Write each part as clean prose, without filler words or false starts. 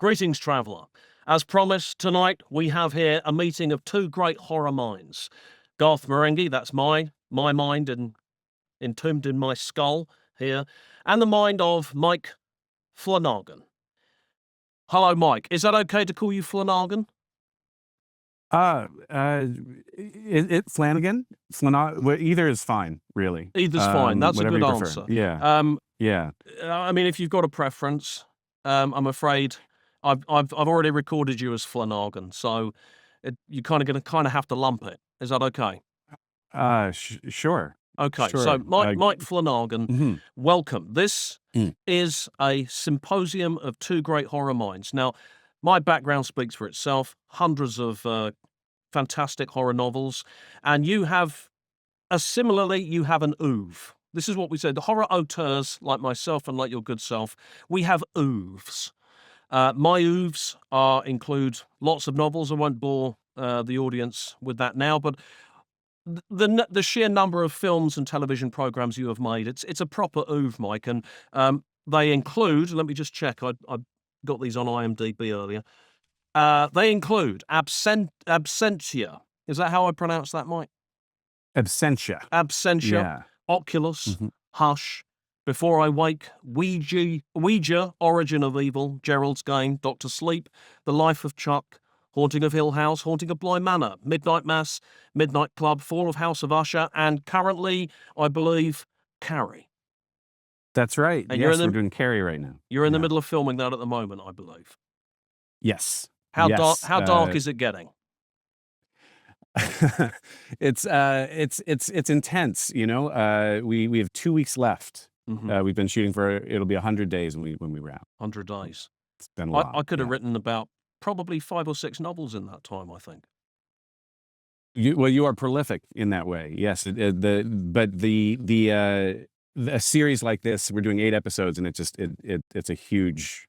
Greetings, traveller. As promised, tonight we have here a meeting of two great horror minds. Garth Marenghi, that's my mind and entombed in my skull here, and the mind of Mike Flanagan. Hello, Mike. Is that okay to call you Flanagan? Flanagan? Well, either is fine, really. Either's fine. That's a Whatever good you prefer. answer. Yeah. Yeah. I mean, if you've got a preference, I'm afraid I've already recorded you as Flanagan, so you're kind of have to lump it. Is that okay? Sure. Okay, Sure. so Mike Flanagan, mhm. welcome. This is a symposium of two great horror minds. Now, my background speaks for itself, hundreds of fantastic horror novels, and you have, you have an oeuvre. This is what we said, the horror auteurs, like myself and like your good self, we have oeuvres. My oeuvres include lots of novels. I won't bore the audience with that now, but the sheer number of films and television programs you have made, it's a proper oeuvre, Mike, and they include, let me just check, I got these on IMDb earlier, they include Absentia. Is that how I pronounce that, Mike? Absentia. Absentia, Oculus, Hush, Before I Wake, Ouija, Origin of Evil, Gerald's Game, Dr. Sleep, The Life of Chuck, Haunting of Hill House, Haunting of Bly Manor, Midnight Mass, Midnight Club, Fall of House of Usher, and currently, I believe, Carrie. That's right. And yes, we're doing Carrie right now. You're in the middle of filming that at the moment, I believe. Yes. How yes. dark is it getting? It's intense. You know, we have 2 weeks left. We've been shooting for it'll be 100 days when we wrap. 100 days. It's been a lot. I could have written about probably 5 or 6 novels in that time, I think. You are prolific in that way. Yes. A series like this, we're doing 8 episodes, and it's a huge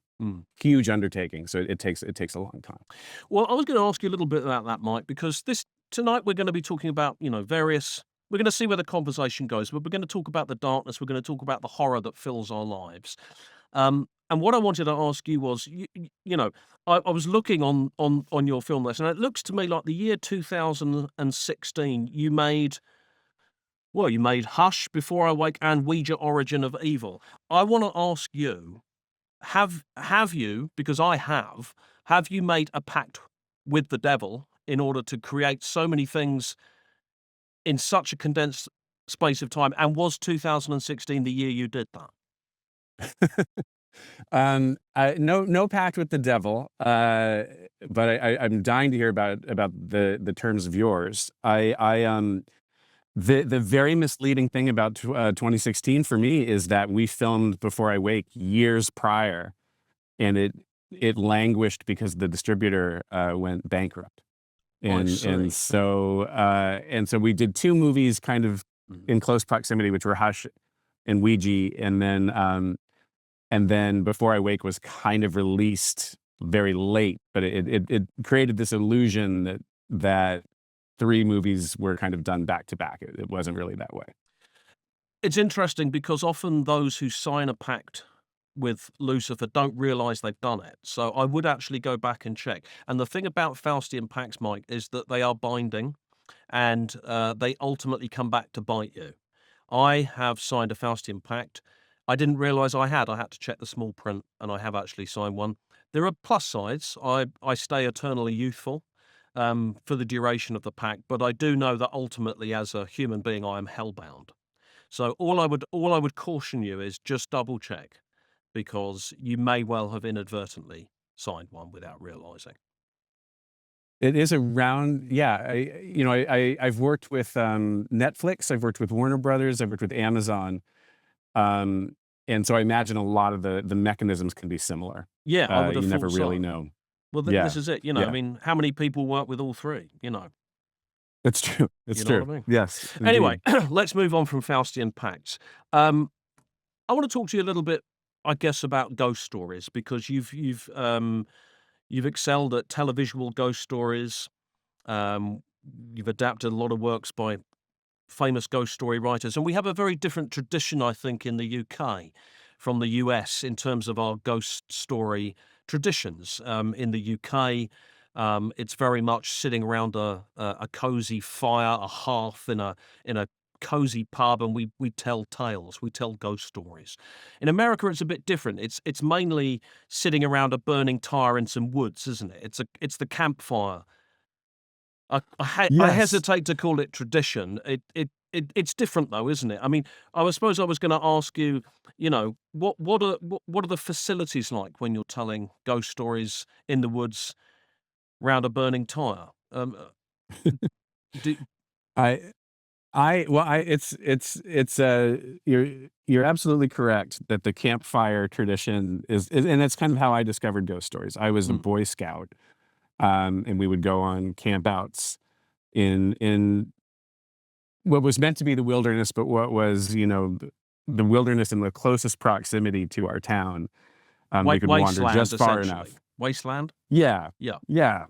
undertaking. So it takes a long time. Well, I was going to ask you a little bit about that, Mike, because tonight we're going to be talking about, various. We're going to see where the conversation goes, but we're going to talk about the darkness. We're going to talk about the horror that fills our lives. And what I wanted to ask you was, I was looking on your film list, and it looks to me like the year 2016, you made Hush, Before I Wake, and Ouija, Origin of Evil. I want to ask you, have you, because I have you made a pact with the devil in order to create so many things in such a condensed space of time? And was 2016 the year you did that? No pact with the devil, but I'm dying to hear about the terms of yours. The very misleading thing about 2016 for me is that we filmed Before I Wake years prior, and it languished because the distributor went bankrupt. And so we did 2 movies kind of in close proximity, which were Hush and Ouija, and then Before I Wake was kind of released very late, but it created this illusion that 3 movies were kind of done back to back. It wasn't really that way. It's interesting because often those who sign a pact with Lucifer don't realize they've done it. So I would actually go back and check. And the thing about Faustian pacts, Mike, is that they are binding, and they ultimately come back to bite you. I have signed a Faustian pact. I didn't realize I had. I had to check the small print, and I have actually signed one. There are plus sides. I stay eternally youthful for the duration of the pact, but I do know that ultimately, as a human being, I am hellbound. So all I would caution you is just double check, because you may well have inadvertently signed one without realizing. It is around, I've worked with Netflix, I've worked with Warner Brothers, I've worked with Amazon, and so I imagine a lot of the mechanisms can be similar. Yeah, I would have you thought never so. really know. Well, this is it. I mean, how many people work with all 3? It's true. It's You know true. what I mean? Yes. Anyway, let's move on from Faustian pacts. I want to talk to you a little bit, I guess, about ghost stories, because you've excelled at televisual ghost stories. You've adapted a lot of works by famous ghost story writers, and we have a very different tradition, I think, in the UK from the US in terms of our ghost story traditions. In the UK, it's very much sitting around a cozy fire, a hearth in a cozy pub, and we tell tales, we tell ghost stories. In America, it's a bit different. It's mainly sitting around a burning tire in some woods, isn't it? It's the campfire. I Yes. hesitate to call it tradition. It's different though, isn't it? I mean, I suppose I was going to ask you, what are the facilities like when you're telling ghost stories in the woods round a burning tire? Do, I it's you're absolutely correct that the campfire tradition and that's kind of how I discovered ghost stories. I was a Boy Scout, and we would go on campouts in what was meant to be the wilderness, but what was, the wilderness in the closest proximity to our town. We could wander wasteland, just far essentially. enough. Wasteland? Yeah, Yeah. yeah,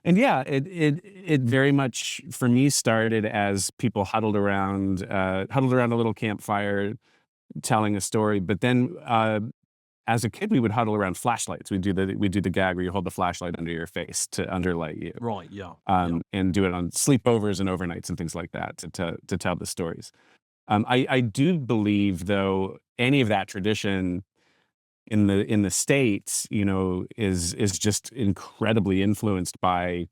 and yeah, it very much for me started as people huddled around a little campfire, telling a story. But then, as a kid, we would huddle around flashlights. We do the gag where you hold the flashlight under your face to underlight you, Right, yeah. and do it on sleepovers and overnights and things like that to tell the stories. I do believe, though, any of that tradition in the States, is just incredibly influenced by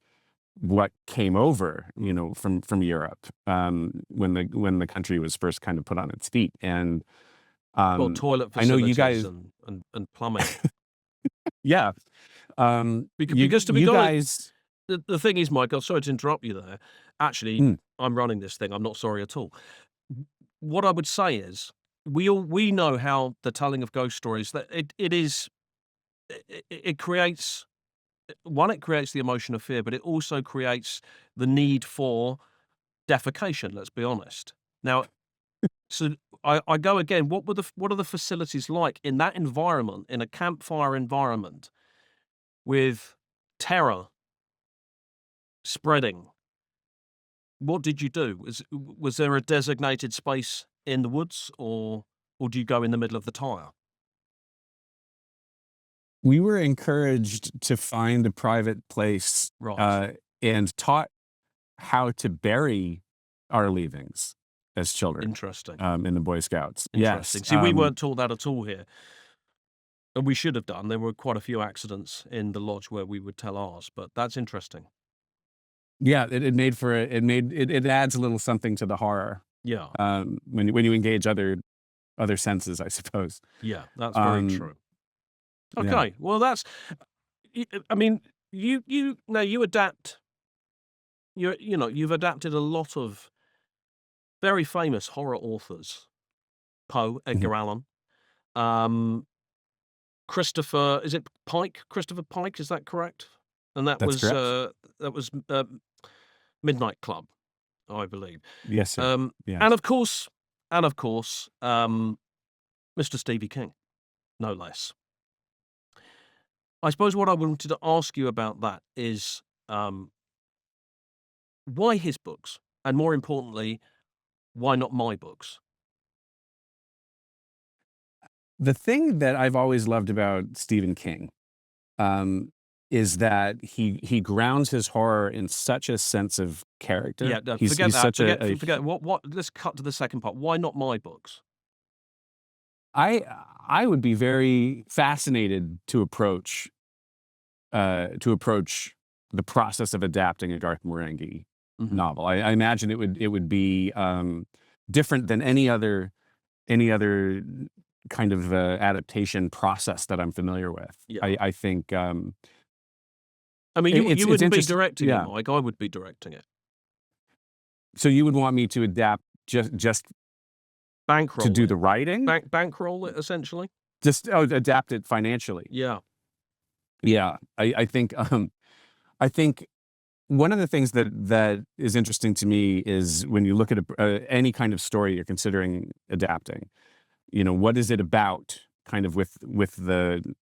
what came over, from Europe, when the country was first kind of put on its feet. And Well, toilet I know you facilities guys, and plumbing. yeah, Because to be you honest, guys, the thing is, Mike, I'm sorry to interrupt you there. Actually, mm, I'm running this thing. I'm not sorry at all. What I would say is, we know how the telling of ghost stories, that it creates one, it creates the emotion of fear, but it also creates the need for defecation. Let's be honest. Now, so I go again. What are the facilities like in that environment, in a campfire environment, with terror spreading? What did you do? Was there a designated space in the woods, or do you go in the middle of the tire? we were encouraged to find a private place, Right. and taught how to bury our leavings as children, Interesting. in the Boy Scouts. Yes. Interesting. See, we weren't taught that at all here, and we should have done. There were quite a few accidents in the lodge where we would tell ours, but that's interesting. Yeah, it made for it adds a little something to the horror, Yeah. when you engage other senses, I suppose. Yeah, that's very Um, true. yeah. Okay, well, I mean, you adapt. You've adapted a lot of very famous horror authors: Poe, Mhm. Edgar Allan, um, Christopher. Is it Pike? Christopher Pike, is that correct? And That's correct. that was Midnight Club, I believe. Yes, sir. Um, and Yes. of course, Mr. Stevie King, no less. I suppose what I wanted to ask you about that is, why his books? And more importantly, why not my books? The thing that I've always loved about Stephen King, um, is that he grounds his horror in such a sense of Yeah, character. no, forget He's that. such a Forget what. Let's cut to the second part. Why not my books? I I would be very fascinated to approach the process of adapting a Garth Marenghi Mhm. novel. I imagine it would be, different than any other kind of, adaptation process that I'm familiar with. Yeah. I think, I mean, you it's wouldn't be interesting. directing it, Yeah. Mike. I would be directing it. So you would want me to adapt just to Bankroll do it. the writing? Bankroll it, essentially. Just adapt it financially. Yeah. Yeah. I think one of the things that is interesting to me is when you look at any kind of story you're considering adapting, what is it about, kind of with Can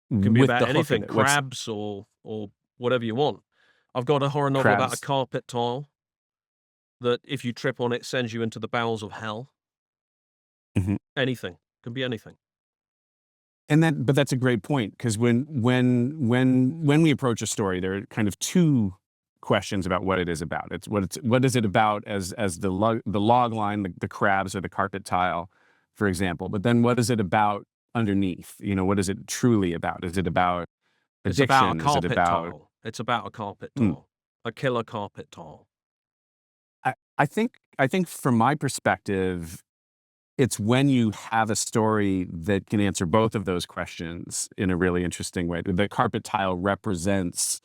be the about hook of anything, it? What's crabs or whatever you want. I've got a horror novel about a crabs? carpet tile that if you trip on it sends you into the bowels of hell. Mhm. Anything. Can be anything. But that's a great point, because when we approach a story, there are kind of two questions about what it is about. What is it about as the log line, the crabs or the carpet tile, for example. But then what is it about underneath? What is it truly about? Is it about It's about a addiction? Is it carpet about tile. It's about a carpet Mm. tile, a killer carpet tile. I think from my perspective, it's when you have a story that can answer both of those questions in a really interesting way. The carpet tile represents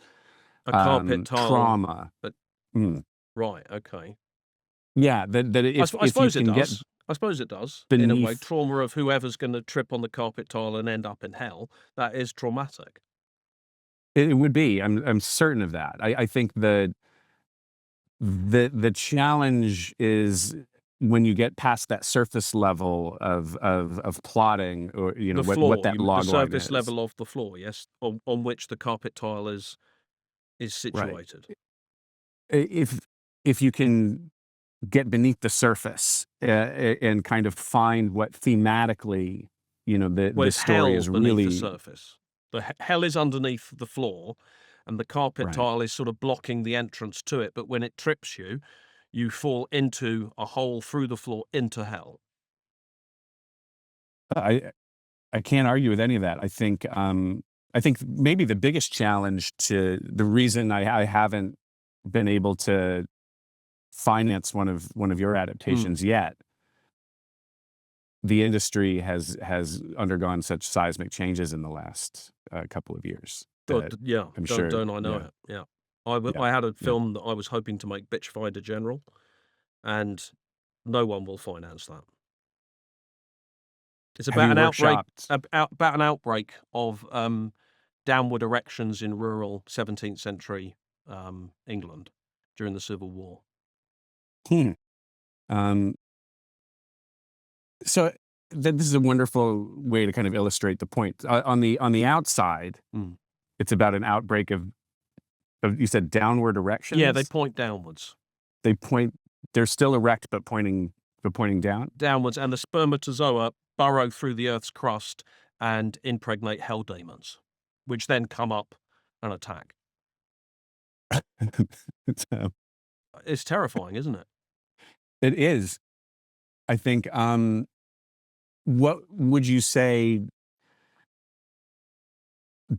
A carpet tile, trauma. but Mm. right, okay. Yeah, that if I you suppose it can get does. I suppose it does, in a way. beneath, Trauma of whoever's gonna trip on the carpet tile and end up in hell, that is traumatic. it would be. I'm certain of that. I think the challenge is when you get past that surface level of plotting, or The what floor, that the log line surface is. level of the floor, yes, on which the carpet tile is Right. situated. If you can get beneath the surface, and kind of find what thematically, Well, the it's story hell is beneath the really surface. The hell is underneath the floor, and the carpet right. tile is sort of blocking the entrance to it, but when it trips you, you fall into a hole through the floor into hell. I I can't argue with any of that. I think maybe the biggest challenge, to the reason I haven't been able to finance one of your adaptations yet, the industry has undergone such seismic changes in the last couple of years Oh, that yeah, I'm sure. don't I know Yeah, it, yeah. yeah, I had a yeah. film that I was hoping to make Bitchfinder General, and no one will finance that. It's Have about you an outbreak workshopped? about an outbreak of, downward erections in rural 17th century, England during the Civil War. Hmm. Um, so this is a wonderful way to kind of illustrate the point. On the outside, Mm. it's about an outbreak of, you said, downward Yeah, they erections. point downwards. They point. They're still erect, but pointing down. Downwards, and the spermatozoa burrow through the Earth's crust and impregnate hell demons, which then come up and attack. It's, It's terrifying, isn't it? it is. I think. What would you say,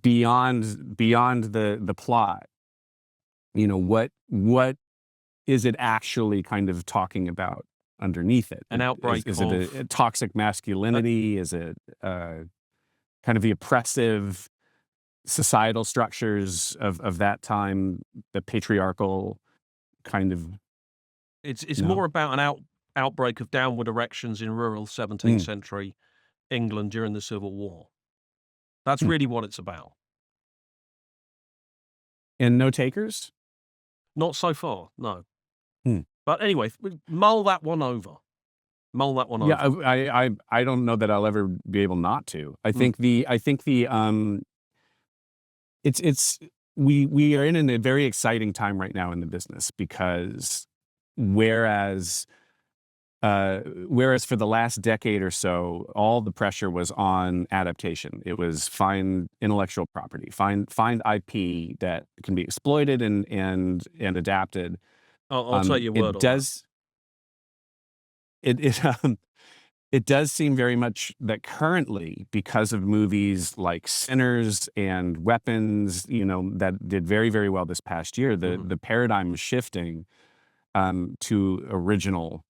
beyond the plot? What is it actually kind of talking about underneath it? An outbreak Is it a of toxic uh, masculinity? Is it kind of the oppressive societal structures of that time, the patriarchal kind of? it's No. more about an outbreak of downward erections in rural 17th Mm. century England during the Civil War. That's Hmm. really what it's about. And no takers? Not so far, no. Hmm. But anyway, mull that one over. Mull that one Yeah, over. I don't know that I'll ever be able not to. I Mm. think it's we are in a very exciting time right now in the business, because whereas whereas for the last decade or so, all the pressure was on adaptation. It was find intellectual property, find IP that can be exploited and adapted. I'll take your word It on that. does it it does seem very much that currently, because of movies like Sinners and Weapons, that did very, very well this past year, Mhm. the paradigm is shifting to original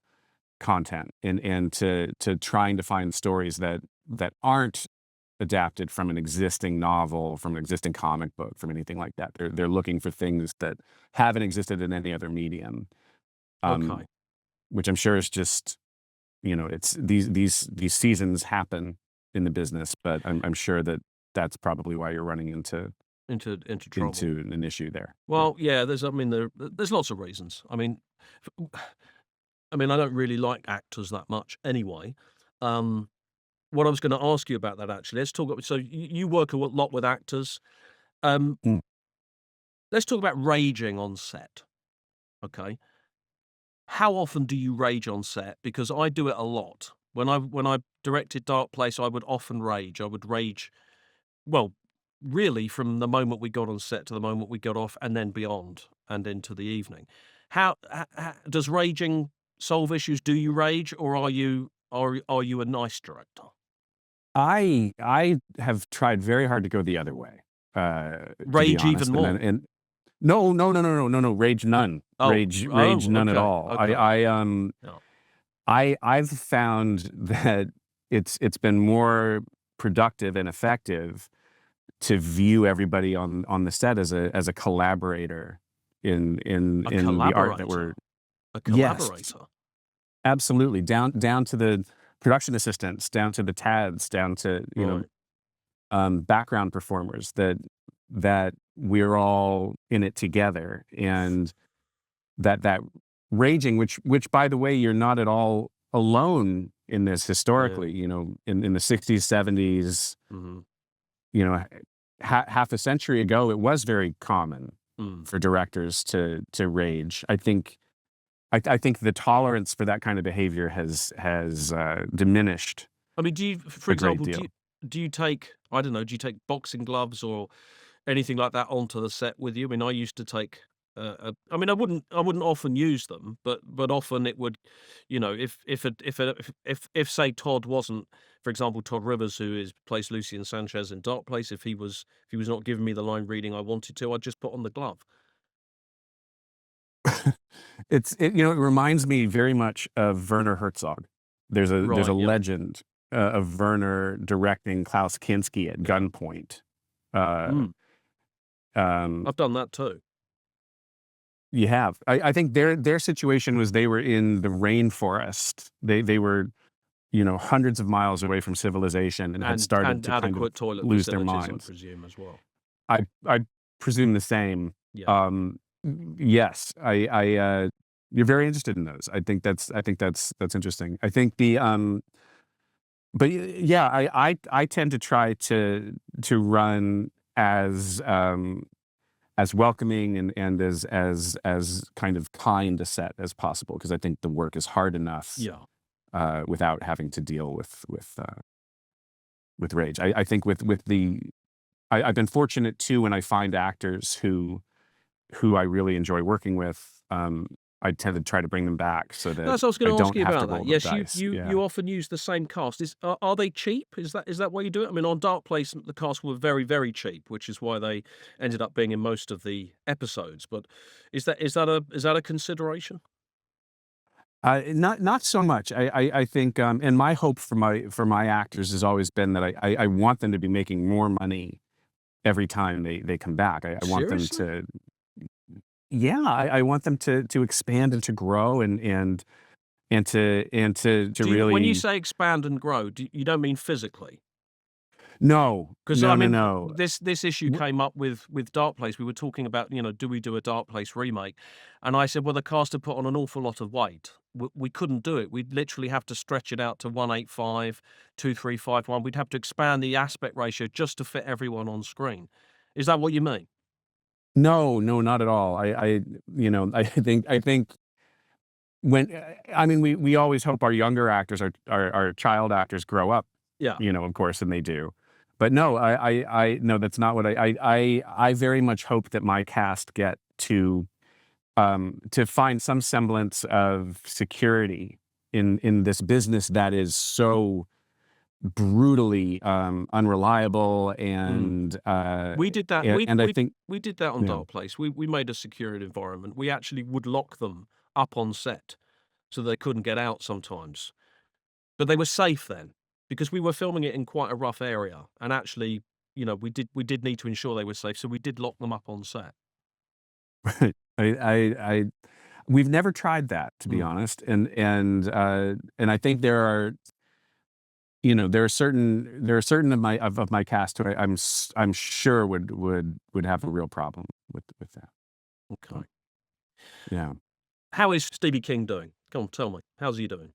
content, and to trying to find stories that aren't adapted from an existing novel, from an existing comic book, from anything like that. They're looking for things that haven't existed in any other medium, Okay. um, which I'm sure is just, it's these seasons happen in the business, but I'm sure that that's probably why you're running into Into trouble. into an issue there. Yeah. Well, yeah, there's lots of reasons. I don't really like actors that much anyway. Um, what I was gonna ask you about that, actually, let's talk about, so you work a lot with actors. Um, Mm. let's talk about raging on set, okay? How often do you rage on set? Because I do it a lot. When I directed Darkplace, I would often rage. I would rage, well, really from the moment we got on set to the moment we got off, and then beyond and into the evening. How does raging solve issues? Do you rage, or are you a nice director? I have tried very hard to go the other way, to be Rage even honest, more. and no, rage none. Rage none at okay, all. okay. Yeah. I've found that it's been more productive and effective to view everybody on the set as a collaborator in A the art that we're. collaborator. A Yes, collaborator. absolutely. Down to the production assistants, down to the TADs, down to, Right. background performers, that we're all in it together, and that raging, which by the way, you're not at all alone in this Yeah. historically, in the 60s, 70s, Mhm. you know, half a century ago, it was very common Mm. for directors to rage. I think the tolerance for that kind of behavior has diminished I mean, for a great example, deal. do you take, I don't know, do you take boxing gloves or anything like that onto the set with you? I mean, I used to take, I mean, I wouldn't often use them, but often it would, if say Todd wasn't, for example, Todd Rivers, who plays Lucien Sanchez in Darkplace, if he was not giving me the line reading I wanted to, I'd just put on the glove. It reminds me very much of Werner Herzog. There's a Right. Yep. legend of Werner directing Klaus Kinski at gunpoint. Uh, Mm. um, I've done that too. you have. I think their situation was they were in the rainforest. They were, hundreds of miles away from civilization and had started to kind of Adequate toilet lose their facilities, I minds. presume, as well. I presume the same. Yeah. Yes, you're very interested in those. I think that's interesting. I think yeah, I tend to try to run as welcoming and as kind of kind a set as possible, because I think the work is hard enough Yeah. without having to deal with rage. I think I've been fortunate too when I find actors who I really enjoy working with. I tend to try to bring them back so that That's what I was I going to ask don't you have to about that. roll the Yes, dice. Yeah. you often use the same cast. Are they cheap? Is that why you do it? I mean, on Darkplace, the cast were very, very cheap, which is why they ended up being in most of the episodes. But is that a consideration? Not so much. I think, and my hope for my actors has always been that I want them to be making more money every time they come back. I want them Seriously? to, yeah, I want them to expand and to grow and to When you really. say expand and grow, you don't mean physically? No, Because no, I no, mean, no. this issue came up with Darkplace. We were talking about, do we do a Darkplace remake? And I said, well, the cast had put on an awful lot of weight. We couldn't do it. We'd literally have to stretch it out to 185, 2351. We'd have to expand the aspect ratio just to fit everyone on screen. Is that what you mean? No, not at all. I think when, I mean, we always hope our younger actors, our child actors grow up, Yeah. of course, and they do. But no, no, that's not what I very much hope that my cast get to find some semblance of security in this business that is so brutally unreliable, and We did that. I think, We did that on yeah. Darkplace. We made a secured environment. We actually would lock them up on set so they couldn't get out sometimes. But they were safe then, because we were filming it in quite a rough area, and actually, we did need to ensure they were safe, so we did lock them up on set. I we've never tried that, to be Mm. honest, and I think there are, there are certain of my cast who I'm sure would have a real problem with that. Okay. Yeah. How is Stevie King doing? Come on, tell me. How's he doing?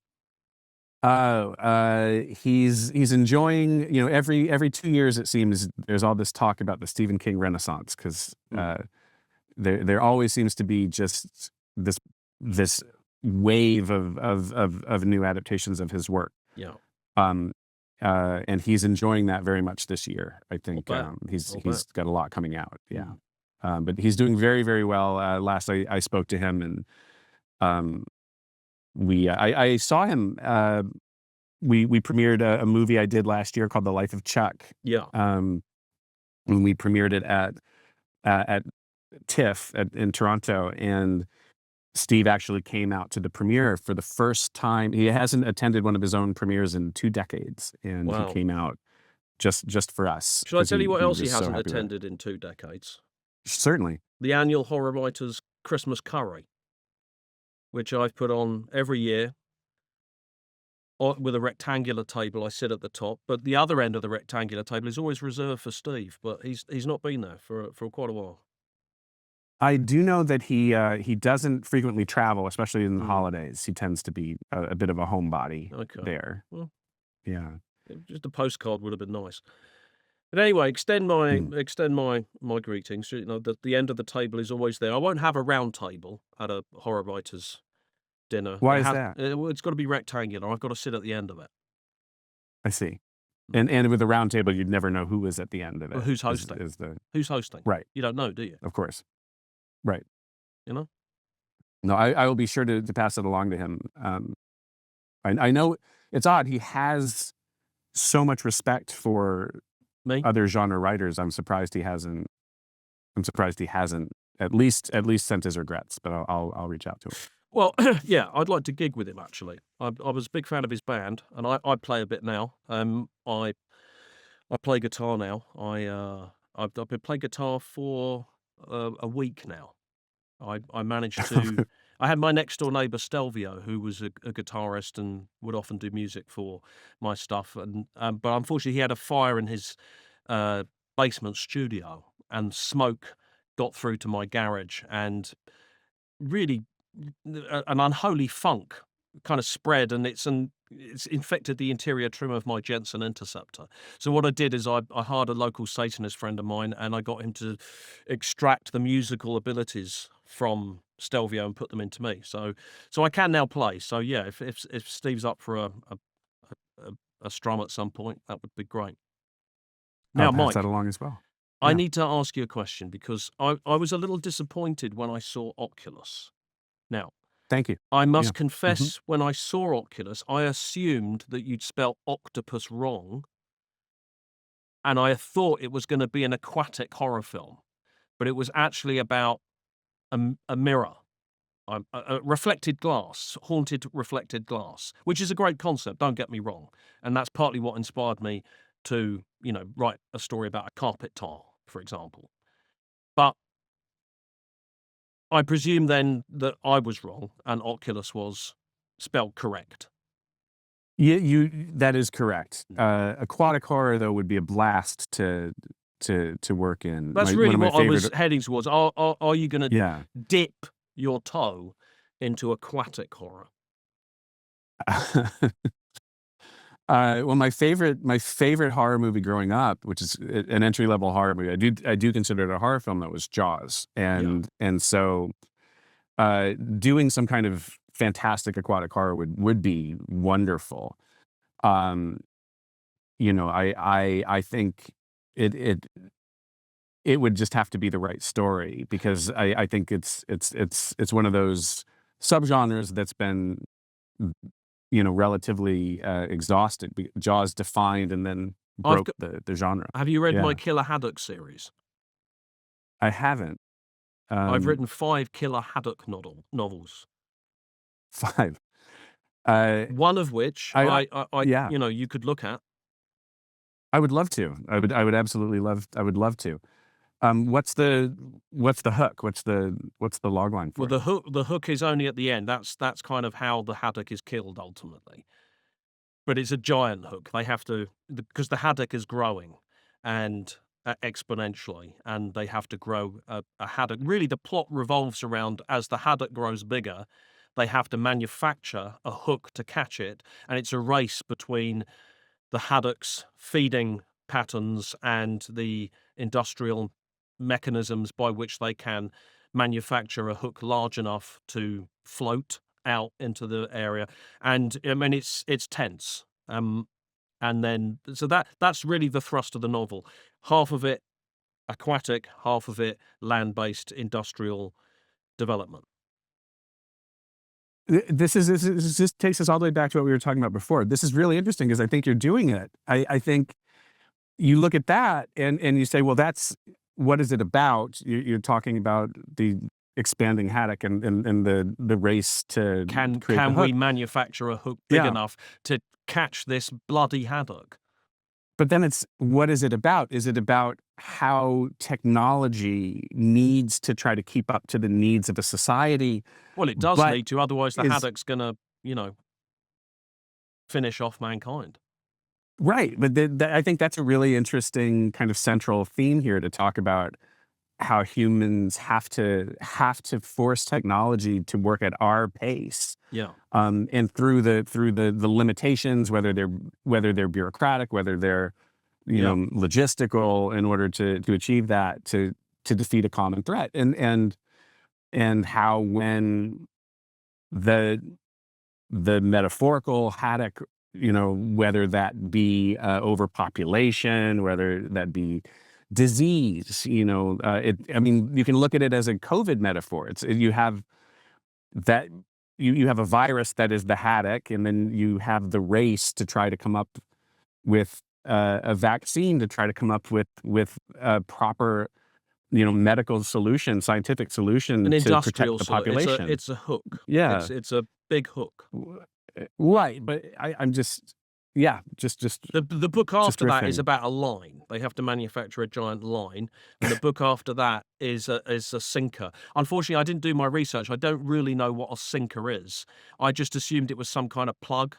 He's enjoying, every 2 years it seems there's all this talk about the Stephen King Renaissance, because there always seems to be just this wave of new adaptations of his work. Yeah. And he's enjoying that very much this year. I think bet. he's I'll he's got a lot coming out. Yeah. Mm. But he's doing very, very well. Last I spoke to him, and I saw him. We premiered a movie I did last year called The Life of Chuck. Yeah. When we premiered it at TIFF in Toronto, and Steve actually came out to the premiere for the first time. He hasn't attended one of his own premieres in 2 decades, and Wow. he came out just for us. Shall I tell you what else he was so hasn't happy with it. attended in 2 decades? Certainly. The annual Horror Writers Christmas Curry, which I've put on every year with a rectangular table. I sit at the top, but the other end of the rectangular table is always reserved for Steve, but he's not been there for quite a while. I do know that he doesn't frequently travel, especially in the Mm. holidays. He tends to be a bit of a homebody Okay. there. Well, Yeah. just a postcard would have been nice. But anyway, extend my greetings. You know, the end of the table is always there. I won't have a round table at a Horror Writers dinner. Why is that? It's got to be rectangular. I've got to sit at the end of it. I see. And with a round table, you'd never know who is at the end of it. Well, who's hosting? Who's hosting? Right. You don't know, do you? Of course. Right. You know? No, I will be sure to pass it along to him. I know it's odd. He has so much respect for Me? other genre writers. I'm surprised he hasn't at least sent his regrets, but I'll reach out to him. Well, yeah, I'd like to gig with him, actually. I was a big fan of his band, and I play a bit now. I play guitar now. I've been playing guitar for a week now. I managed to. I had my next door neighbor Stelvio, who was a guitarist and would often do music for my stuff, and but unfortunately he had a fire in his basement studio, and smoke got through to my garage, and really an unholy funk kind of spread, and it's infected the interior trim of my Jensen Interceptor. So what I did is I hired a local Satanist friend of mine, and I got him to extract the musical abilities from Stelvio and put them into me. So I can now play. So yeah, if Steve's up for a strum at some point, that would be great. Now, I'll pass Mike, that along as well. I Yeah. need to ask you a question, because I was a little disappointed when I saw Oculus. Now, Thank you. I must Yeah. confess, when I saw Oculus, I assumed that you'd spell octopus wrong, and I thought it was going to be an aquatic horror film, but it was actually about a mirror, a reflected glass, haunted reflected glass, which is a great concept, don't get me wrong, and that's partly what inspired me to, write a story about a carpet tile, for example. But I presume then that I was wrong and Oculus was spelled correct. Yeah, that is correct. Aquatic horror, though, would be a blast to work in. That's One really of my what I was favorite- heading towards. Are you going to Yeah. dip your toe into aquatic horror? Well, my favorite horror movie growing up, which is an entry-level horror movie, I do consider it a horror film, that was Jaws. And so doing some kind of fantastic aquatic horror would be wonderful. I think it would just have to be the right story, because I think it's one of those subgenres that's been relatively exhausted. Jaws defined and then broke the genre. Have you read Yeah. my Killer Haddock series? I haven't. I've written 5 Killer Haddock novels. 5. One of which yeah. you could look at. I would love to. I would absolutely love. I would love to. What's the hook? What's the logline for Well, it? the hook is only at the end. That's kind of how the haddock is killed ultimately. But it's a giant hook. They have to, because the haddock is growing and exponentially, and they have to grow a haddock. Really, the plot revolves around, as the haddock grows bigger, they have to manufacture a hook to catch it, and it's a race between the haddock's feeding patterns and the industrial mechanisms by which they can manufacture a hook large enough to float out into the area. And I mean, it's tense. And then, so that's really the thrust of the novel. Half of it aquatic, half of it land-based industrial development. This just takes us all the way back to what we were talking about before. This is really interesting because I think you're doing it. I think you look at that and you say, well, that's what is it about? You're talking about the expanding haddock and the race to Can create the we hook. manufacture a hook big enough to catch this bloody haddock? But then it's, what is it about? Is it about how technology needs to try to keep up to the needs of a society? Well, it does need to, otherwise the is- haddock's gonna, finish off mankind. Right, but I think that's a really interesting kind of central theme here to talk about how humans have to force technology to work at our pace. Yeah. And through the limitations, whether they're bureaucratic, whether they're logistical, in order to achieve that, to defeat a common threat, and how when the metaphorical haddock, whether that be overpopulation, whether that be disease, I mean, you can look at it as a COVID metaphor. You have that, you have a virus that is the haddock, and then you have the race to try to come up with a vaccine, to try to come up with a proper, medical solution, scientific solution to protect the population. It's a hook. Yeah. It's a big hook. Right, but I'm just, the book after that is riffing. about a line. They have to manufacture a giant line, and the book after that is a sinker. Unfortunately, I didn't do my research. I don't really know what a sinker is. I just assumed it was some kind of plug.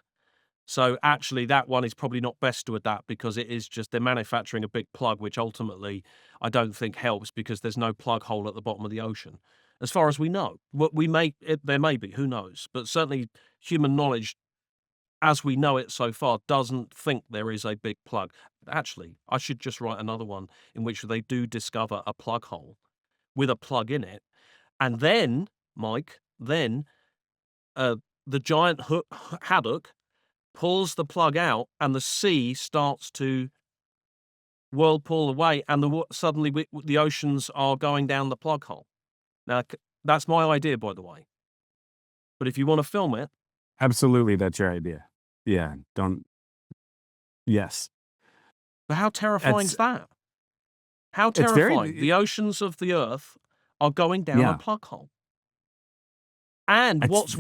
So actually, that one is probably not best to adapt, because it is just, they're manufacturing a big plug, which ultimately I don't think helps, because there's no plug hole at the bottom of the ocean, as far as we know. What there may be, who knows? But certainly, human knowledge, as we know it so far, doesn't think there is a big plug. Actually, I should just write another one in which they do discover a plug hole with a plug in it, and then, Mike, the giant haddock pulls the plug out, and the sea starts to whirlpool away, and suddenly the oceans are going down the plug hole. Now, that's my idea, by the way. But if you want to film it, Absolutely, that's your idea. Yeah, yes. but how terrifying is that? How It's very- terrifying! The oceans of the earth are going down Yeah. a plug hole. And It's-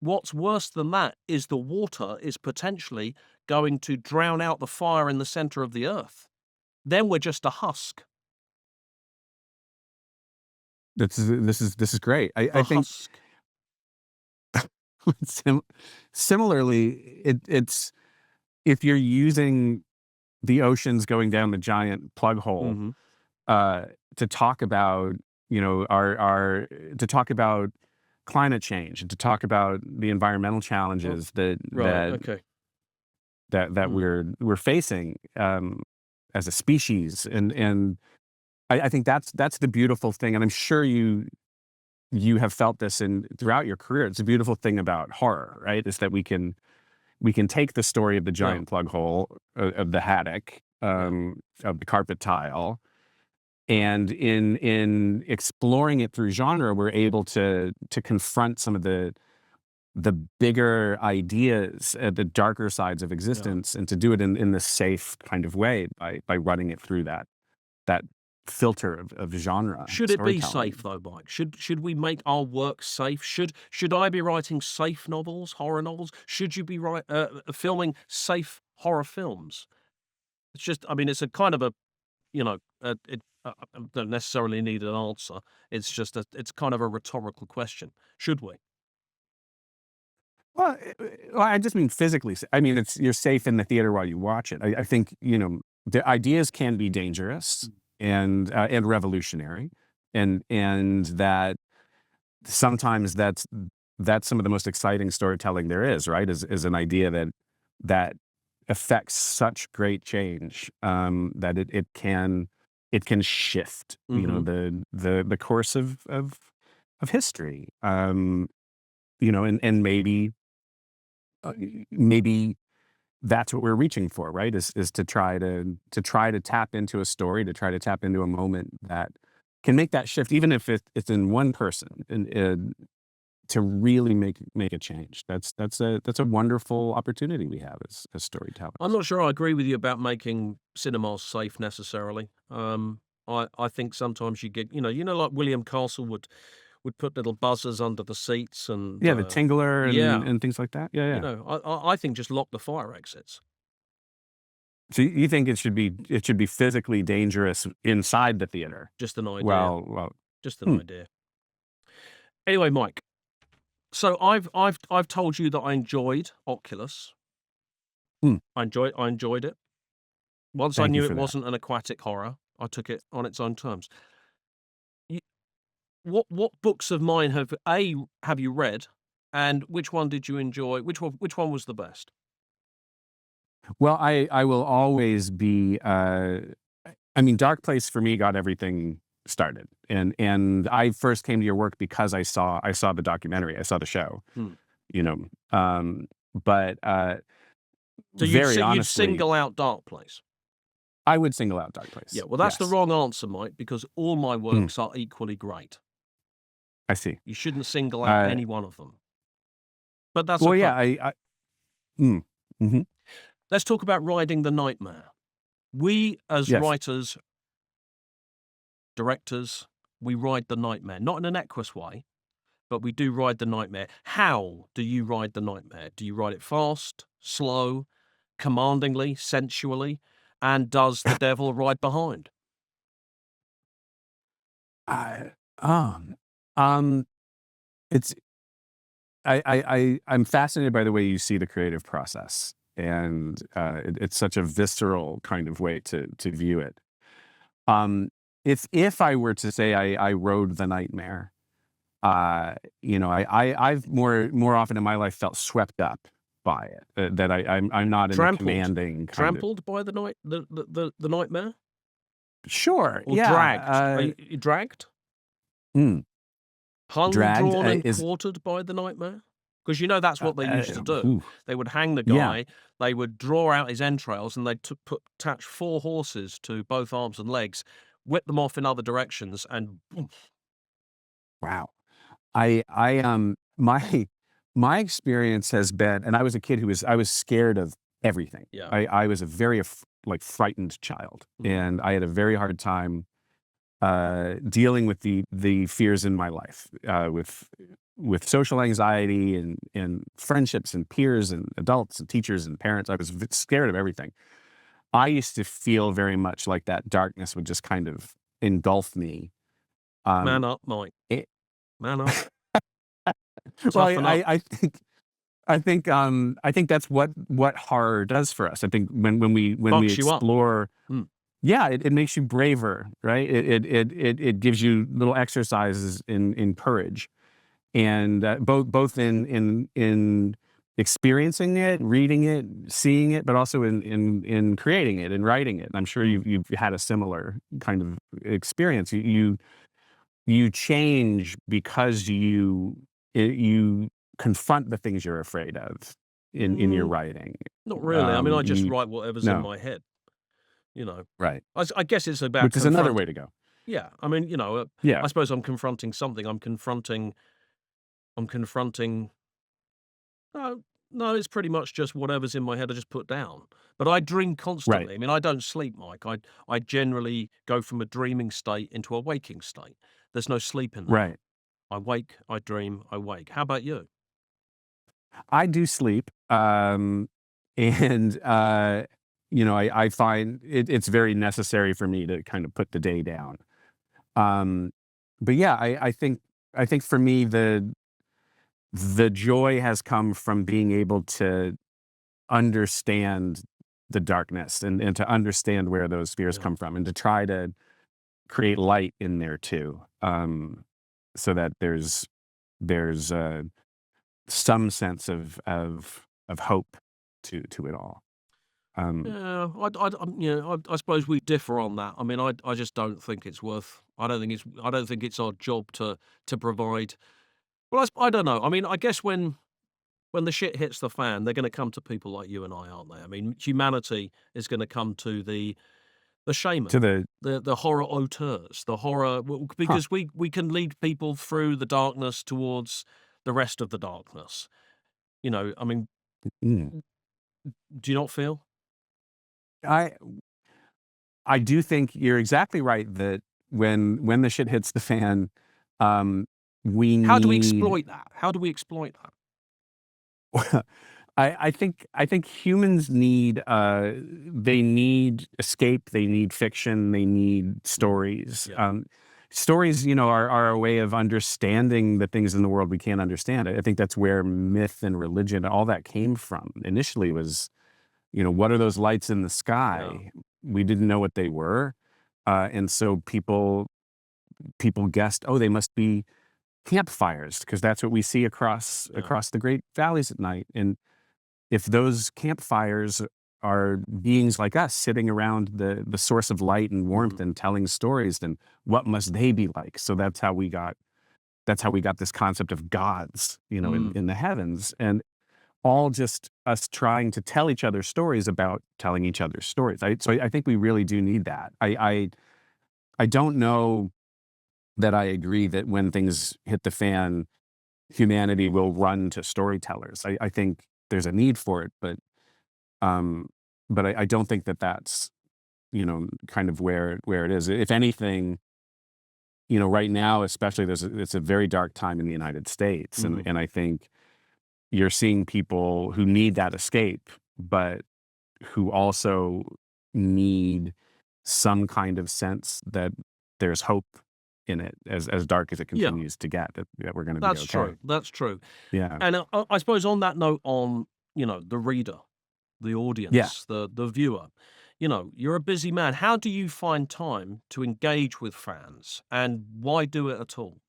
what's worse than that is the water is potentially going to drown out the fire in the center of the earth. Then we're just a husk. This is great. I A think husk. similarly, it's, if you're using the oceans going down the giant plug hole, Mhm. to talk about, to talk about climate change, and to talk about the environmental challenges Right. Okay. that we're facing as a species, and I think that's the beautiful thing, and I'm sure you have felt this throughout your career. It's a beautiful thing about horror, right? Is that we can take the story of the giant plug hole, of the haddock, of the carpet tile, and in exploring it through genre, we're able to confront some of the bigger ideas, the darker sides of existence, and to do it in this safe kind of way by running it through that filter of genre. Should it be storytelling. safe though, Mike? Should we make our work safe? Should I be writing safe novels, horror novels? Should you be filming safe horror films? It's just, I mean, it's a kind of a, I don't necessarily need an answer. It's just it's kind of a rhetorical question. Should we? Well, I just mean physically. I mean, you're safe in the theater while you watch it. I think, the ideas can be dangerous and revolutionary, and that sometimes that's some of the most exciting storytelling there is, right? Is an idea that affects such great change, that it can shift, the course of history, and maybe that's what we're reaching for, right? Is to try to tap into a story, to try to tap into a moment that can make that shift, even if it's in one person, and to really make a change. That's a wonderful opportunity we have as storytellers. I'm not sure I agree with you about making cinemas safe necessarily. I think sometimes you get, like William Castle would put little buzzers under the seats and Yeah, the tingler yeah, and things like that. Yeah, yeah. I think just lock the fire exits. So you think it should be physically dangerous inside the theater? Just an idea. Well, Just an idea. Anyway, Mike. So I've told you that I enjoyed Oculus. I enjoyed it. Once I Thank you knew for it that. wasn't an aquatic horror, I took it on its own terms. What books of mine have you read, and which one did you enjoy? Which one was the best? Well, I will always be. I mean, Darkplace for me got everything started, and I first came to your work because I saw the documentary, I saw the show, but So very you'd honestly, single out Darkplace. I would single out Darkplace. Yeah, well, that's the yes. wrong answer, Mike, because all my works are equally great. I see. You shouldn't single out any one of them. But that's well, okay. yeah. Let's talk about riding the nightmare. We, as Yes. writers, directors, we ride the nightmare, not in an equus way, but we do ride the nightmare. How do you ride the nightmare? Do you ride it fast, slow, commandingly, sensually? And does the devil ride behind? It's I'm fascinated by the way you see the creative process, and it's such a visceral kind of way to view it. If I were to say I rode the nightmare, I've more often in my life felt swept up by it. That I'm not in a commanding trampled by the nightmare. Sure, Or yeah. dragged? Hung, Dragged, drawn, and quartered by the nightmare? Because that's what they used to do. They would hang the guy, they would draw out his entrails, and they'd attach 4 horses to both arms and legs, whip them off in other directions, and boom. Wow. My experience has been, and I was a kid I was scared of everything. Yeah. I was a very frightened child, and I had a very hard time dealing with the fears in my life, with social anxiety and friendships and peers and adults and teachers and parents. I was scared of everything. I used to feel very much like that darkness would just kind of engulf me. Man up, Mike. Man up. Well, I think that's what horror does for us. I think when we explore, yeah, it makes you braver, right? It gives you little exercises in courage, and both in experiencing it, reading it, seeing it, but also in creating it and writing it. And I'm sure you've had a similar kind of experience. You change because you confront the things you're afraid of in your writing. Not really. I mean, I just write whatever's in my head. Right. I guess it's about which is another way to go. Yeah, I mean, Yeah. I suppose I'm confronting something. I'm confronting. No, it's pretty much just whatever's in my head I just put down. But I dream constantly. Right. I mean, I don't sleep, Mike. I generally go from a dreaming state into a waking state. There's no sleep in that. Right. I wake, I dream, I wake. How about you? I do sleep, and I find it's very necessary for me to kind of put the day down. But yeah, I think for me the joy has come from being able to understand the darkness and to understand where those fears come from, and to try to create light in there too, so that there's some sense of hope to it all. Yeah, I suppose we differ on that. I mean, I just don't think it's worth. I don't think it's our job to provide. Well, I don't know. I mean, I guess when when the shit hits the fan, they're going to come to people like you and I, aren't they? I mean, humanity is going to come to the shaman, To the the horror auteurs, the horror, huh. because we can lead people through the darkness towards the rest of the darkness. You know, I mean, Mm. do you not feel? I I do think you're exactly right that when the shit hits the fan, um, we How do we need. exploit that? How do we exploit that? I think humans need they need escape, they need fiction, they need stories. Yeah. Stories, are a way of understanding the things in the world we can't understand. I think that's where myth and religion, all that came from. Initially was, what are those lights in the Yeah. sky? We didn't know what they were, and so people guessed, oh, they must be campfires because that's what we see across Yeah. across the great valleys at night. And if those campfires are beings like us sitting around the source of light and warmth Mhm. and telling stories, then what must they be like? So that's how we got this concept of gods, Mm. in the heavens, and all just us trying to tell each other stories about telling each other stories. So I think we really do need that. I don't know that I agree that when things hit the fan, humanity will run to storytellers. I think there's a need for it, um, but I don't think that that's kind of where it is. If anything, right now, especially, it's a very dark time in the United States, and Mhm. and I think you're seeing people who need that escape, but who also need some kind of sense that there's hope in it, as dark as it Yeah, continues to get, that we're going to be that's okay. true. That's true. Yeah. And I suppose on that note, on the reader, the Yeah. audience, the viewer, you're a busy man. How do you find time to engage with fans, and why do it at all?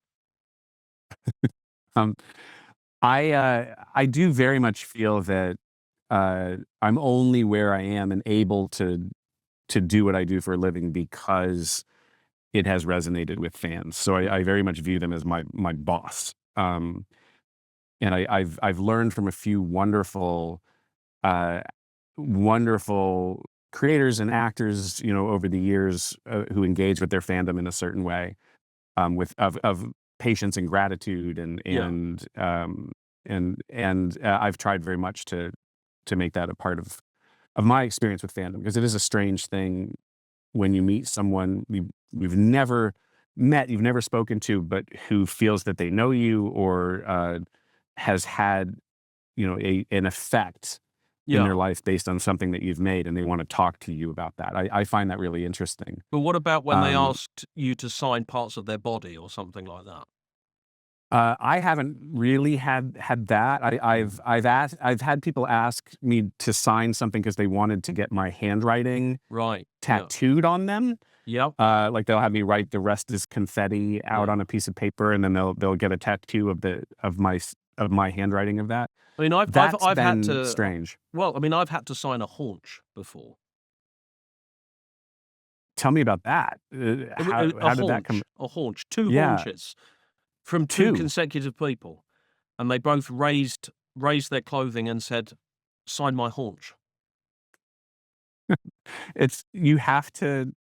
Um, I do very much feel that I'm only where I am and able to do what I do for a living because it has resonated with fans. So I very much view them as my boss. And I've learned from a few uh, wonderful creators and actors, over the years, who engage with their fandom in a certain way, with of patience and gratitude, Yeah. and I've tried very much to make that a part of my experience with fandom, because it is a strange thing when you meet someone we've never met, you've never spoken to, but who feels that they know you, or has had an effect in Yeah. their life based on something that you've made, and they want to talk to you about that. I find that really interesting. But what about when they Um, asked you to sign parts of their body or something like that? I haven't really had that. Mm. I've had people ask me to sign something because they wanted to get my handwriting Right. Yeah. tattooed on them. Yep. Like, they'll have me write "the rest is confetti" out Yeah. on a piece of paper, and then they'll get a tattoo of my handwriting of that. I mean, I've That's I've had been to. strange. Well, I mean, I've had to sign a haunch before. Tell me about that. How A how did that come? haunch, 2 Yeah, haunches from 2 2. consecutive people, and they both raised their clothing and said, "Sign my haunch." It's you have to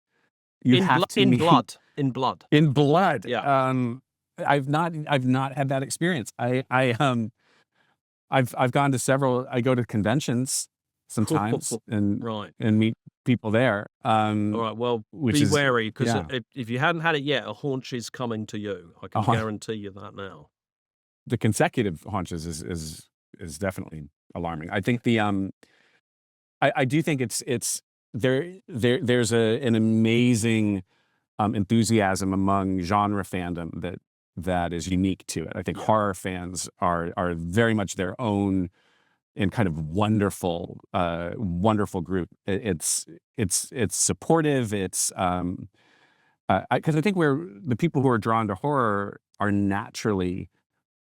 In meet blood, in blood. in blood. Yeah. I've not had that experience. I've gone to several. I go to conventions sometimes, and Right. meet people there, Alright, well, which be is, wary, 'cause yeah. if you hadn't had it yet, a haunch is coming to you. I can Uh, guarantee you that now. the consecutive haunches is definitely alarming. I think I do think it's there's an amazing enthusiasm among genre fandom that is unique to it. I think Yeah. horror fans are very much their own and kind of wonderful group. It's supportive. It's because I think the people who are drawn to horror are naturally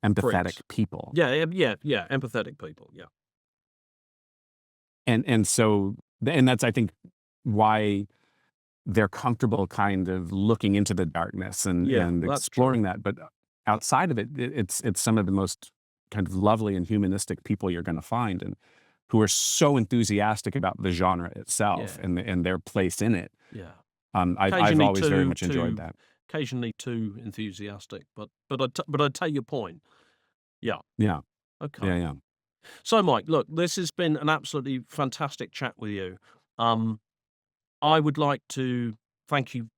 empathetic Freaks. people, Yeah, empathetic people, yeah. and so and that's, I think, why they're comfortable kind of looking into the darkness and Yeah, and that's true. exploring that. But outside of it, it's some of the most kind of lovely and humanistic people you're going to find, and who are so enthusiastic about the genre itself and their place in it. Yeah. I've always very much enjoyed that. Occasionally too enthusiastic, but I take your point. Yeah. Yeah. Okay. Yeah. So, Mike, look, this has been an absolutely fantastic chat with you. I would like to thank you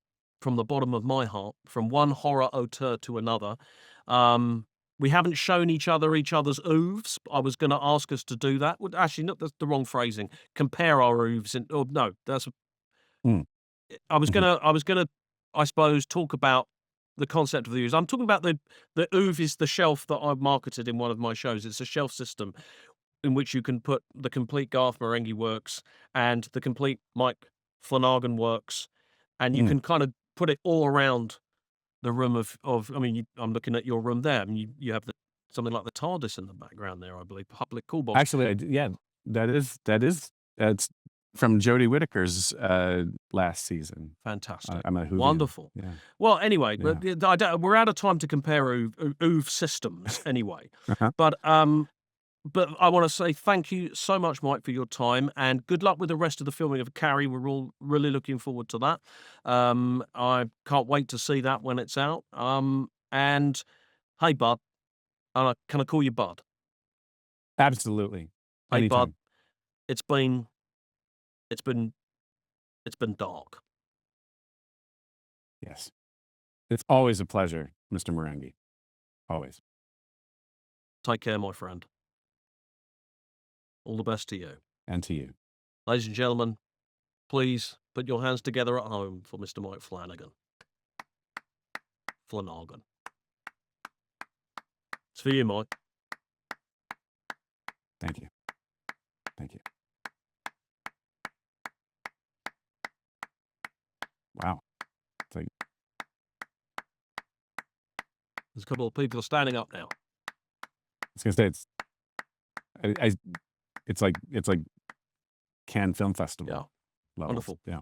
from the bottom of my heart, from one horror auteur to another. We haven't shown each other's oeuvres. I was going to ask us to do that. Well, actually, not that's the wrong phrasing. Compare our oeuvres. No, that's. I was gonna, I suppose, talk about the concept of the oeuvres. I'm talking about the oeuvre is the shelf that I've marketed in one of my shows. It's a shelf system in which you can put the complete Garth Marenghi works and the complete Mike Flanagan works, and you can kind of put it all around the room of. I mean, I'm looking at your room there. I mean, you have something like the TARDIS in the background there, I believe. Public Cool Box. Actually, that's from Jodie Whittaker's last season. Fantastic. I'm a Whovian. Wonderful. Yeah. Well, anyway, we're out of time to compare oeuvre systems anyway. But I want to say thank you so much, Mike, for your time, and good luck with the rest of the filming of Carrie. We're all really looking forward to that. I can't wait to see that when it's out. And hey, Bud, can I call you Bud? Absolutely. Hey, Anytime. Bud, it's been dark. Yes. It's always a pleasure, Mr. Marenghi. Always. Take care, my friend. All the best to you. And to you. Ladies and gentlemen, please put your hands together at home for Mr. Mike Flanagan. Flanagan. It's for you, Mike. Thank you. Thank you. Wow. It's like, there's a couple of people standing up now. I was gonna say it's like Cannes Film Festival. Yeah. Levels. Wonderful. Yeah.